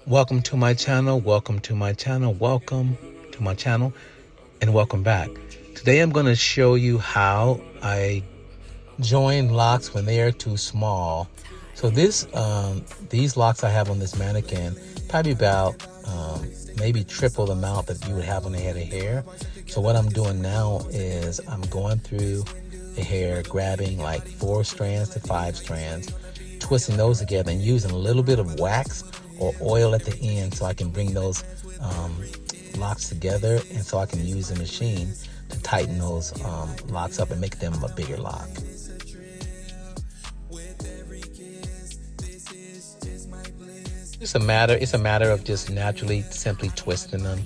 Welcome to my channel, welcome to my channel, welcome to my channel, and welcome back. Today I'm going to show you how I join locks when they are too small. So these locks I have on this mannequin, probably about maybe triple the amount that you would have on a head of hair. So what I'm doing now is I'm going through the hair, grabbing like 4 strands to 5 strands, twisting those together and using a little bit of wax or oil at the end so I can bring those locks together, and so I can use the machine to tighten those locks up and make them a bigger lock. It's a matter of just naturally simply twisting them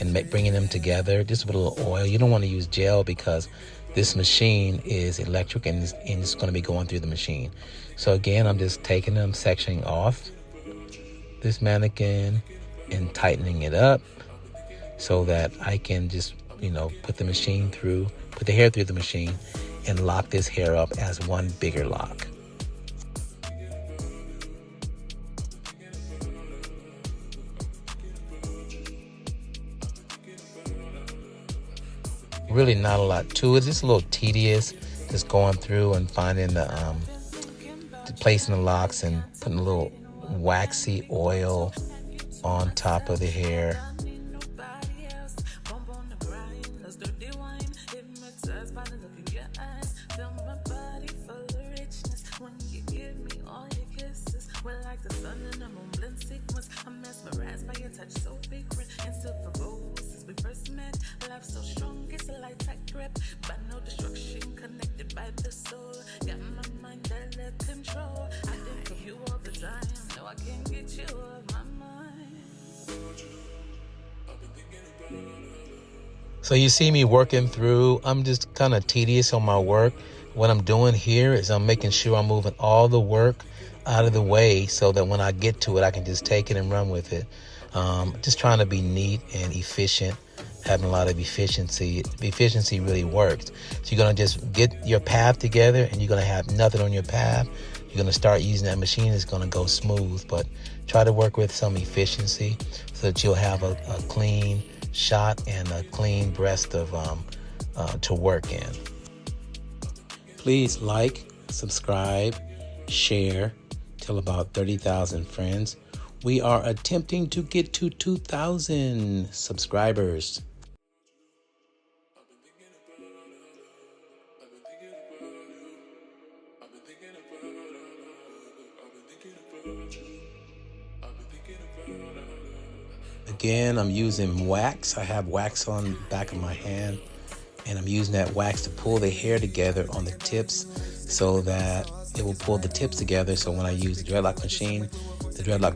and bringing them together just with a little oil. You don't want to use gel because this machine is electric and it's going to be going through the machine. So again, I'm just taking them, sectioning off this mannequin and tightening it up so that I can just, put the hair through the machine and lock this hair up as one bigger lock. Really not a lot to it. It's just a little tedious, just going through and finding placing the locks and putting a little waxy oil on top of the hair. So you see me working through. I'm just kind of tedious on my work. What I'm doing here is I'm making sure I'm moving all the work out of the way so that when I get to it, I can just take it and run with it. Just trying to be neat and efficient, having a lot of efficiency. Efficiency really works. So you're going to just get your path together and you're going to have nothing on your path. You're going to start using that machine. It's going to go smooth, but try to work with some efficiency so that you'll have a clean shot and a clean breast of to work in. Please like, subscribe, share, tell about 30,000 friends. We are attempting to get to 2,000 subscribers. Again, I'm using wax. I have wax on the back of my hand, and I'm using that wax to pull the hair together on the tips so that it will pull the tips together. So when I use the dreadlock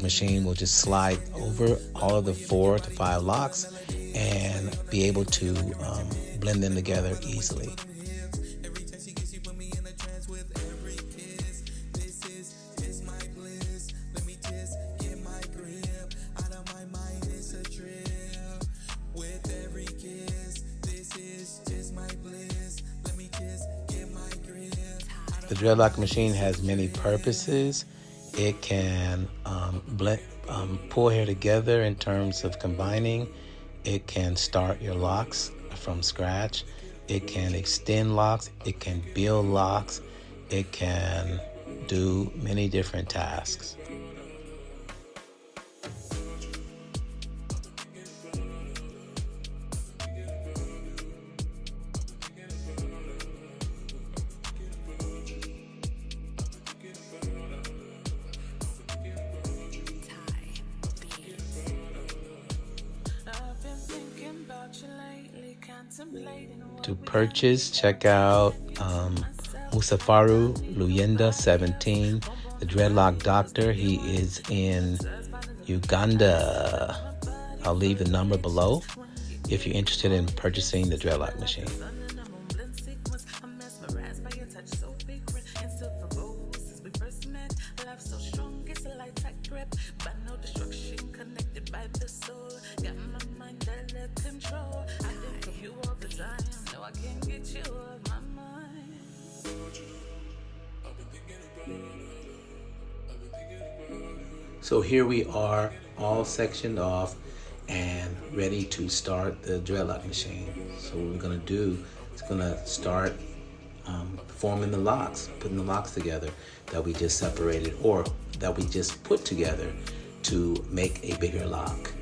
machine will just slide over all of the 4 to 5 locks and be able to blend them together easily. The dreadlock machine has many purposes. It can pull hair together in terms of combining. It can start your locks from scratch. It can extend locks. It can build locks. It can do many different tasks. To purchase, check out Musafaru Luyenda 17, the Dreadlock Doctor. He is in Uganda. I'll leave the number below if you're interested in purchasing the Dreadlock machine. I've been thinking about So here we are, all sectioned off and ready to start the dreadlock machine. So what we're gonna do is gonna start forming the locks, putting the locks together that we just separated or that we just put together to make a bigger lock.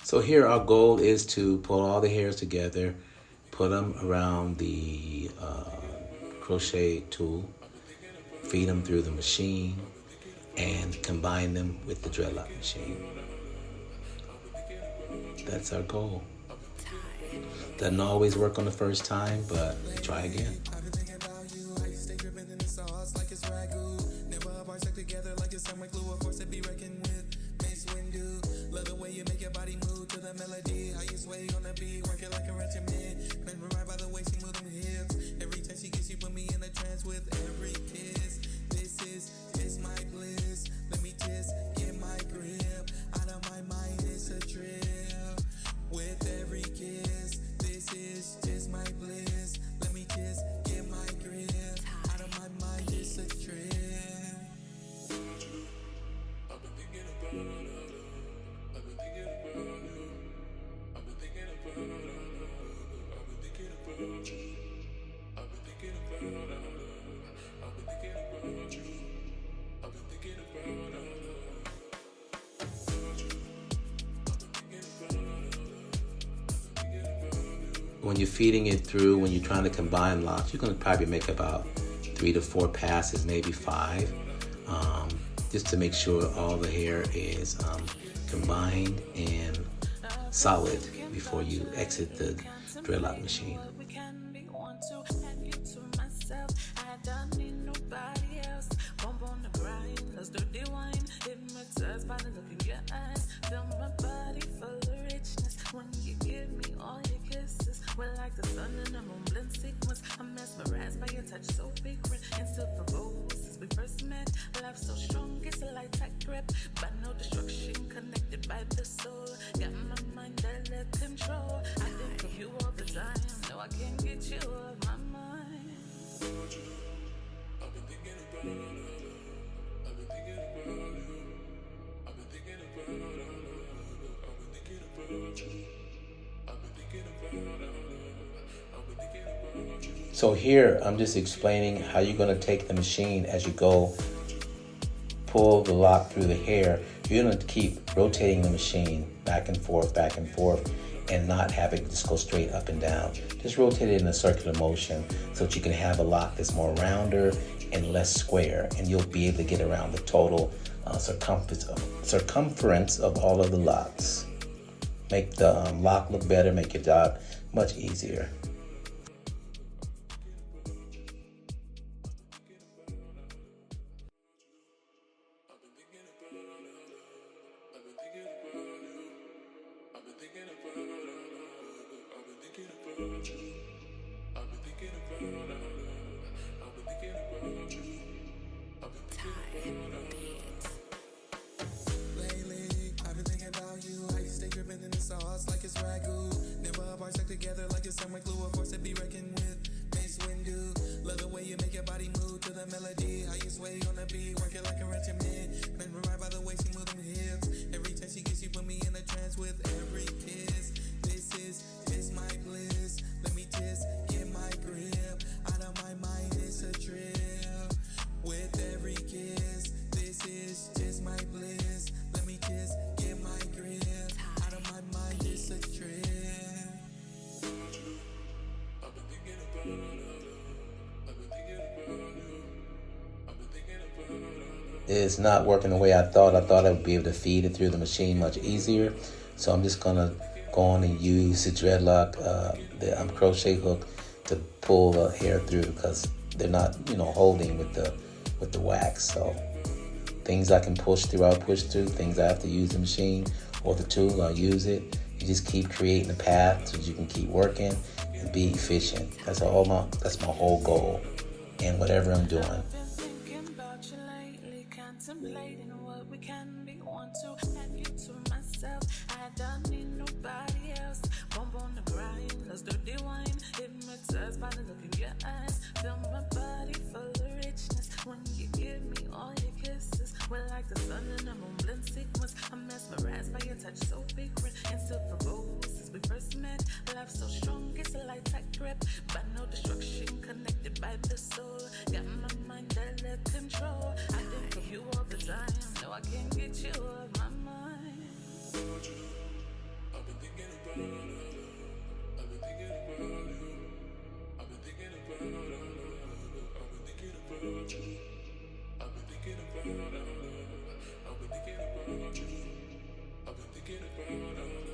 So here our goal is to pull all the hairs together, put them around the crochet tool, feed them through the machine, and combine them with the dreadlock machine. That's our goal. Doesn't always work on the first time, but try again. Love the way you make your body move to the melody. How you sway on the beat, work it like a regimen. Mesmerized by the way she move them hips. Every time she gets, she put me in a trance with every kiss. This is my bliss. Let me just get my grip. Out of my mind, it's a trip. With every kiss, this is just my bliss. Let me just get my grip. Out of my mind, it's a trip. I've been thinking about it. When you're feeding it through, when you're trying to combine locks, you're going to probably make about 3 to 4 passes, maybe 5, just to make sure all the hair is combined and solid before you exit the dreadlock machine. When you give me all your kisses, we're like the sun and the moon blend sequence. I'm mesmerized by your touch so frequent and still provoked since we first met. Love so strong, it's a light tight grip, but no destruction connected by the soul. Got my mind under control. I think of you all the time. No, I can't get you off my mind. I've been thinking about it. I've been thinking about you. I've been thinking about it. I've been thinking about you. So here I'm just explaining how you're going to take the machine as you go pull the lock through the hair. You're going to keep rotating the machine back and forth, and not have it just go straight up and down. Just rotate it in a circular motion so that you can have a lock that's more rounder and less square, and you'll be able to get around the total circumference of all of the locks. Make the lock look better, make your job much easier. Like it's ragu, never apart, stuck together like it's summer glue. Of course, it be reckoned with. Mace window, love the way you make your body move to the melody. How you sway on the beat, work it like a regimen. Mesmerized by the way she move them hips. Every time she gets, she put me in a trance with every kiss. This is my bliss. Let me just get my grip. Out of my mind, it's a trip. With every kiss, this is just my bliss. Let me just get my grip. Out of my mind, it's a trip. I've been thinking about it. I've been thinking about you. I've been thinking about it. It's not working the way I thought. I thought I would be able to feed it through the machine much easier. So I'm just gonna go on and use the dreadlock, the crochet hook to pull the hair through, because they're not, holding with the wax. So things I can push through, I'll push through. Things I have to use the machine or the tool, I'll use it. You just keep creating a path so that you can keep working, and be efficient. That's my whole goal in whatever I'm doing. Contemplating what we can be. Want to have you to myself. I don't need nobody else. Bump on the grind, let's dirty wine. Hypnotized by the look in your eyes. Feel my body full of richness when you give me all your kisses. We're like the sun and the moon blend sequence. I'm mesmerized by your touch, so frequent and still proposed since we first met. Love so strong, it's a light tight grip, but no destruction connected by the soul. Got my mind under control. I think of you all the time. No, I can't get you off my mind. I've been thinking about you. I've been thinking about you. I've been thinking about you. I've been thinking about you. I've been thinking about you.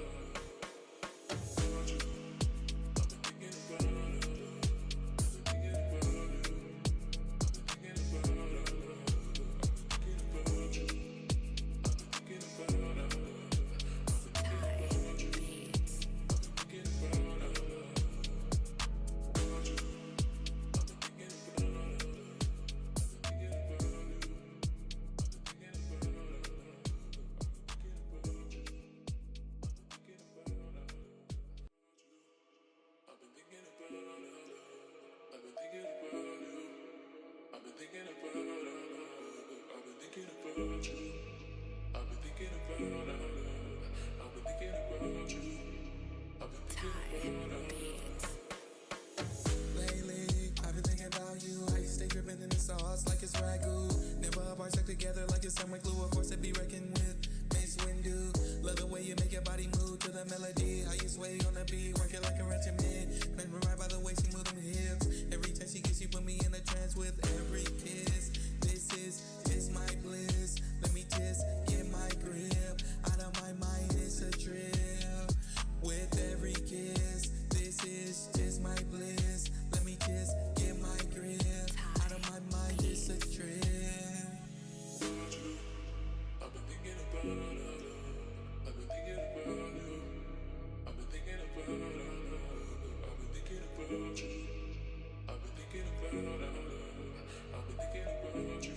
I've been thinking about you. I've been thinking about you. Lately, I've been thinking about you. How you stay dripping in the sauce like it's ragu. Never a bar stuck together like it's summer glue. A force to be reckoned with. Mace window. Love the way you make your body move to the melody. How you sway on the beat, work it like a regiment. Mesmerized by the way she move them hips. Every time she gets you, put me in a trance with every kiss. This is my bliss. Let me just get my grip. Out of my mind, it's a trip. With every kiss, this is just my bliss. Let me just get my grip. Out of my mind, it's a trip. I've been thinking about you. I've been thinking about you. I've been thinking about you. I've been thinking about you. I've been thinking about you. I've been thinking about you.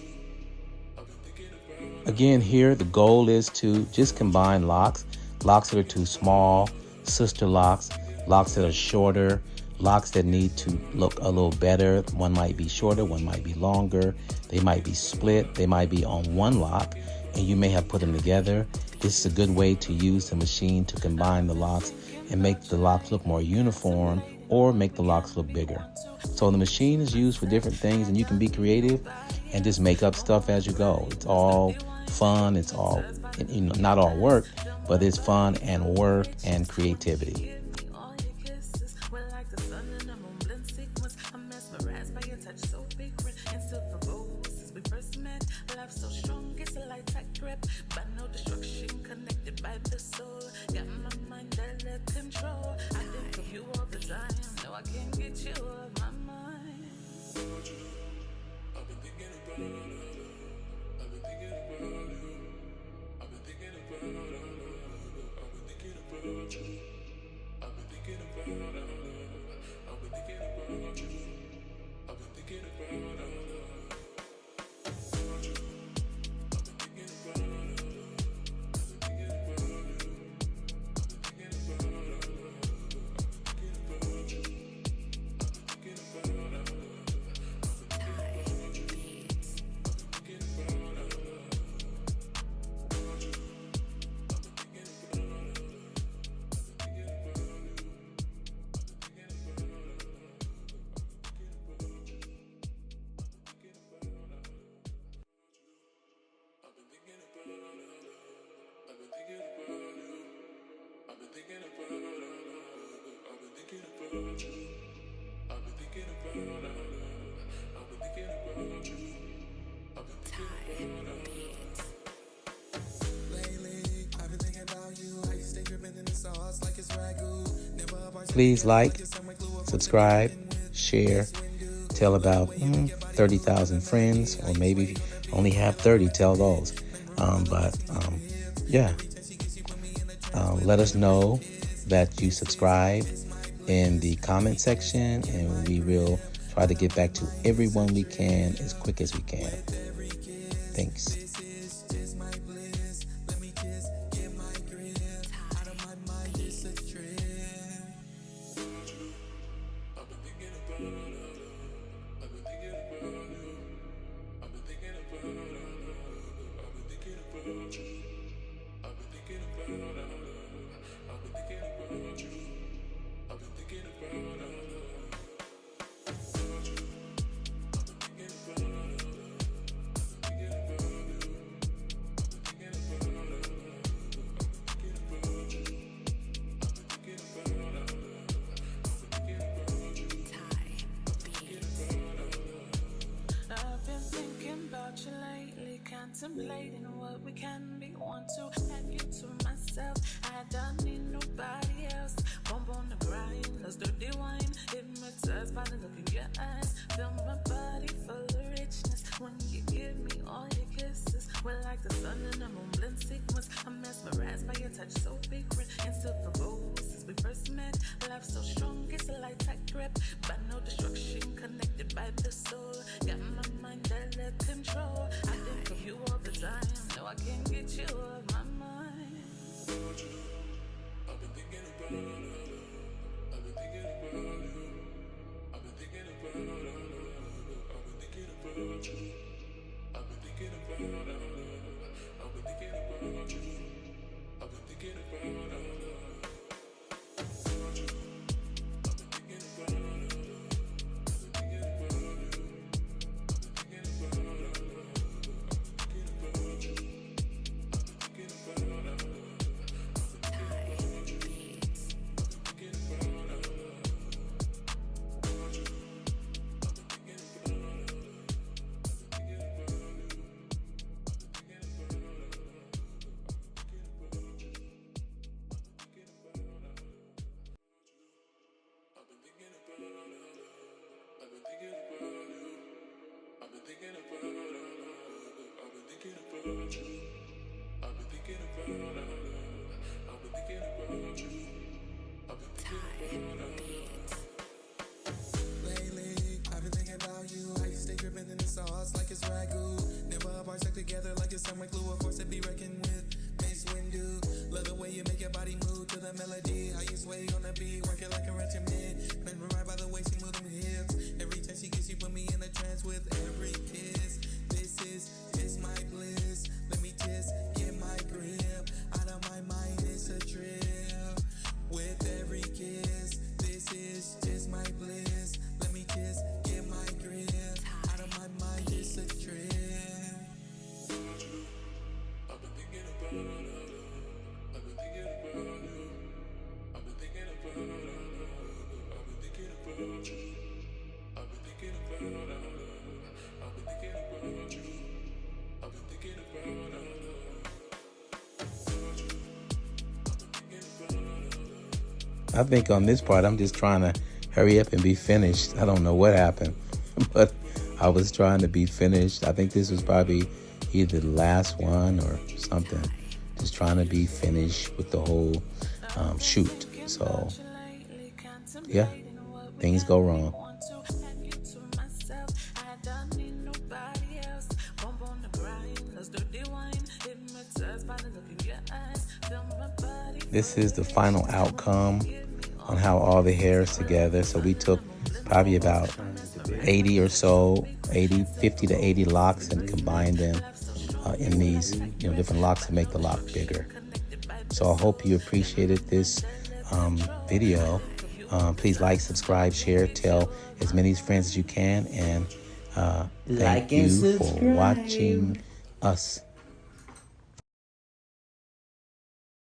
I've been thinking about you. Again, here the goal is to just combine locks that are too small, sister locks that are shorter, locks that need to look a little better. One might be shorter, one might be longer. They might be split, they might be on one lock, and you may have put them together. This is a good way to use the machine to combine the locks and make the locks look more uniform or make the locks look bigger. So the machine is used for different things, and you can be creative and just make up stuff as you go. It's all fun, it's all, not all work, but it's fun and work and creativity. Please like, subscribe, share, tell about 30,000 friends, or maybe only have 30, tell those. Yeah. Let us know that you subscribe, in the comment section, and we will try to get back to everyone we can as quick as we can. Thanks. Contemplating what we can be, want to have you to myself. I don't need nobody else. Bump on the grind, let's do the wine. Hypnotized by the look in your eyes. Feel my body full of richness when you give me all your kisses. We're like the sun and the moon blend sequence. I'm mesmerized by your touch, so frequent. Instant for gold since we first met. Love so strong, it's a light tight grip, but no destruction, connected by the soul. Got my mind under control. I think of you all the time. No, I can't get you off my mind. I've been thinking about I've been thinking about you. I've been thinking about I've been thinking about you. I've been thinking about I've been thinking about you. I've been thinking about like it's ragu. Never apart, stuck together like it's somewhere glue. A force to be reckoned with. Miss Windu, love the way you make your body move to the melody. How you sway on the beat, work it like a regiment. Mesmerized by the way she move them hips. Every time she gets, she put me in a trance with every kiss. This is my bliss. Let me just get my grip. Out of my mind, it's a trip. With every kiss, this is just my bliss. Let me just get my grip. Out of my mind, it's a trip. I've been thinking about I've been thinking about you. I've been thinking about I've been thinking about you. I've been thinking about I've been thinking about you. I've been thinking about I think on this part, I'm just trying to hurry up and be finished. I don't know what happened, but I was trying to be finished. I think this was probably either the last one or something. Just trying to be finished with the whole shoot. So, yeah, things go wrong. This is the final outcome on how all the hair is together. So we took probably about 80 or so, 50 to 80 locks and combined them in these different locks to make the lock bigger. So I hope you appreciated this video. Please like, subscribe, share, tell as many friends as you can. And thank you for watching us.